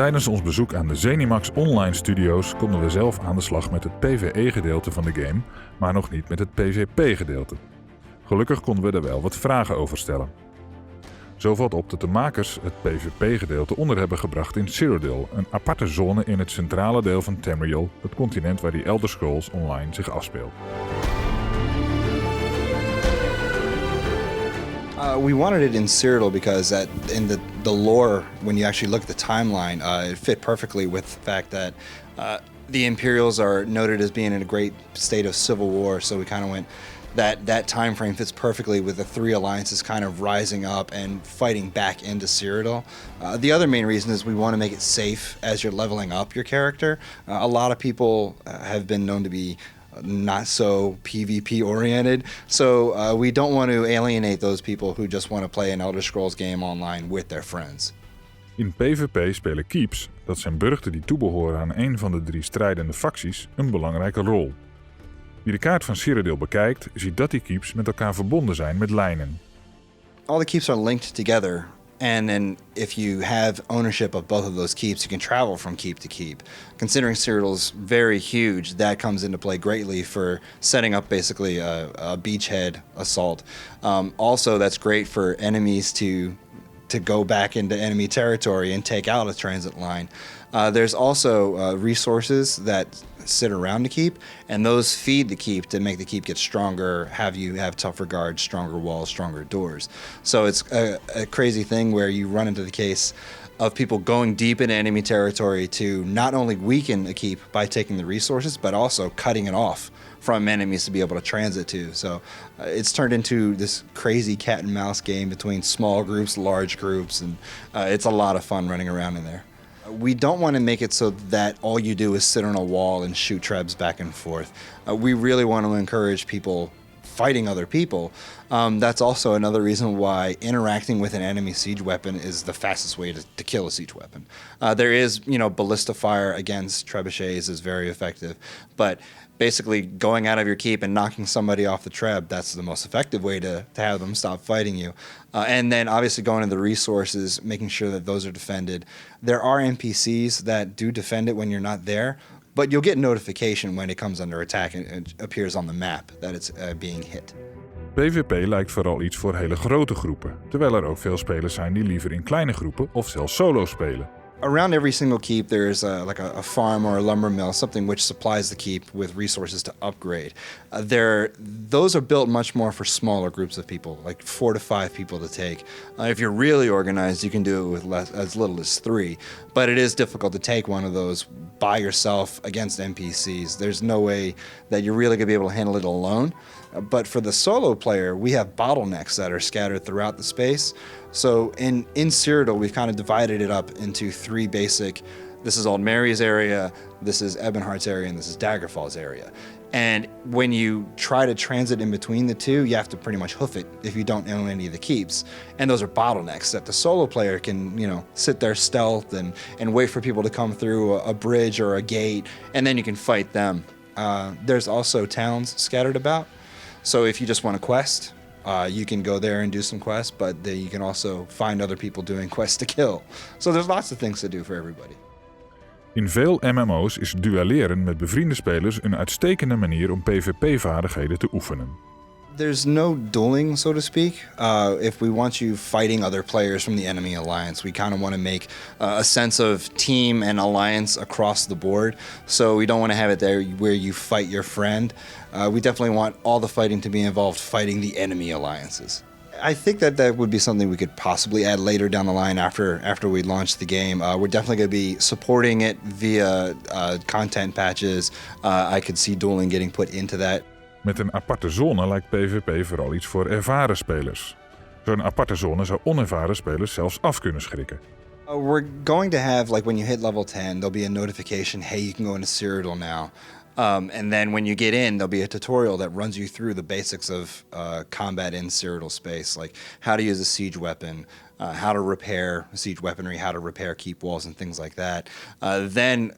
Tijdens ons bezoek aan de Zenimax Online Studios konden we zelf aan de slag met het PvE-gedeelte van de game, maar nog niet met het PvP-gedeelte. Gelukkig konden we er wel wat vragen over stellen. Zo valt op dat de makers het PvP-gedeelte onder hebben gebracht in Cyrodiil, een aparte zone in het centrale deel van Tamriel, het continent waar die Elder Scrolls Online zich afspeelt. We wanted it in Cyrodiil because in the lore, when you actually look at the timeline, it fit perfectly with the fact that the Imperials are noted as being in a great state of civil war. So we kind of went that time frame fits perfectly with the three alliances kind of rising up and fighting back into Cyrodiil. The other main reason is we want to make it safe as you're leveling up your character. A lot of people have been known to be not so PvP oriented, so we don't want to alienate those people who just want to play an Elder Scrolls game online with their friends. In PvP spelen keeps, dat zijn burchten die toebehoren aan een van de drie strijdende facties, een belangrijke rol. Wie de kaart van Cyrodiil bekijkt, ziet dat die keeps met elkaar verbonden zijn met lijnen. All the keeps are linked together. And then if you have ownership of both of those keeps, you can travel from keep to keep. Considering Cyrodiil is very huge, that comes into play greatly for setting up basically a beachhead assault. Also, that's great for enemies to go back into enemy territory and take out a transit line. There's also resources that sit around the keep, and those feed the keep to make the keep get stronger, have tougher guards, stronger walls, stronger doors. So it's a crazy thing where you run into the case of people going deep into enemy territory to not only weaken a keep by taking the resources, but also cutting it off from enemies to be able to transit to. So it's turned into this crazy cat and mouse game between small groups, large groups, and it's a lot of fun running around in there. We don't want to make it so that all you do is sit on a wall and shoot trebs back and forth. We really want to encourage people fighting other people. That's also another reason why interacting with an enemy siege weapon is the fastest way to kill a siege weapon. There is, ballista fire against trebuchets is very effective, but basically going out of your keep and knocking somebody off the treb, that's the most effective way to have them stop fighting you. And then obviously going to the resources, making sure that those are defended. There are NPCs that do defend it when you're not there, but you'll get notification when it comes under attack and it appears on the map that it's being hit. PvP lijkt vooral iets voor hele grote groepen, terwijl er ook veel spelers zijn die liever in kleine groepen of zelfs solo spelen. Around every single keep, there's a farm or a lumber mill, something which supplies the keep with resources to upgrade. Those are built much more for smaller groups of people, like 4 to 5 people to take. If you're really organized, you can do it with as little as 3. But it is difficult to take one of those by yourself against NPCs. There's no way that you're really going to be able to handle it alone. But for the solo player, we have bottlenecks that are scattered throughout the space. So in Cyrodiil, we've kind of divided it up into 3 basic, this is Old Mary's area, this is Ebonheart's area, and this is Daggerfall's area. And when you try to transit in between the two, you have to pretty much hoof it if you don't own any of the keeps. And those are bottlenecks that the solo player can, sit there stealth and wait for people to come through a bridge or a gate, and then you can fight them. There's also towns scattered about. So if you just want a quest, you can go there and do some quests, but then you can also find other people doing quests to kill. So there's lots of things to do for everybody. In veel MMO's is duelleren met bevriende spelers een uitstekende manier om PvP-vaardigheden te oefenen. There's no dueling, so to speak. If we want you fighting other players from the enemy alliance, we kind of want to make a sense of team and alliance across the board. So we don't want to have it there where you fight your friend. We definitely want all the fighting to be involved fighting the enemy alliances. I think that would be something we could possibly add later down the line after we launch the game. We're definitely going to be supporting it via content patches. I could see dueling getting put into that. Met een aparte zone lijkt PvP vooral iets voor ervaren spelers. Zo'n aparte zone zou onervaren spelers zelfs af kunnen schrikken. We're going to have, like when you hit level 10, there'll be a notification, hey, you can go into Cyrodiil now. And then when you get in, there'll be a tutorial that runs you through the basics of combat in Cyrodiil space, like how to use a siege weapon, how to repair siege weaponry, how to repair keep walls and things like that. Then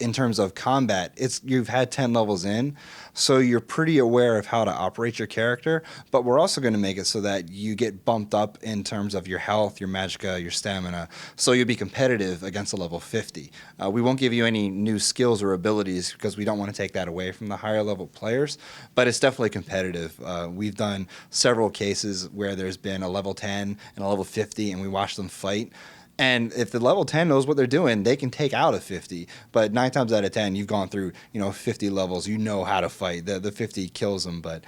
in terms of combat, you've had 10 levels in, so you're pretty aware of how to operate your character, but we're also going to make it so that you get bumped up in terms of your health, your magicka, your stamina, so you'll be competitive against a level 50. We won't give you any new skills or abilities because we don't want to take that away from the higher level players, but it's definitely competitive. We've done several cases where there's been a level 10 and a level 50, and we watch them fight. And if the level 10 knows what they're doing, they can take out a 50. But 9 times out of 10, you've gone through 50 levels. You know how to fight. The 50 kills them. But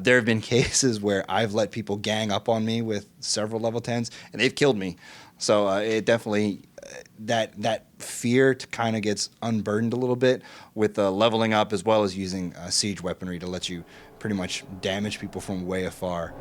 there have been cases where I've let people gang up on me with several level 10s, and they've killed me. So it definitely, that fear kind of gets unburdened a little bit with leveling up, as well as using siege weaponry to let you pretty much damage people from way afar.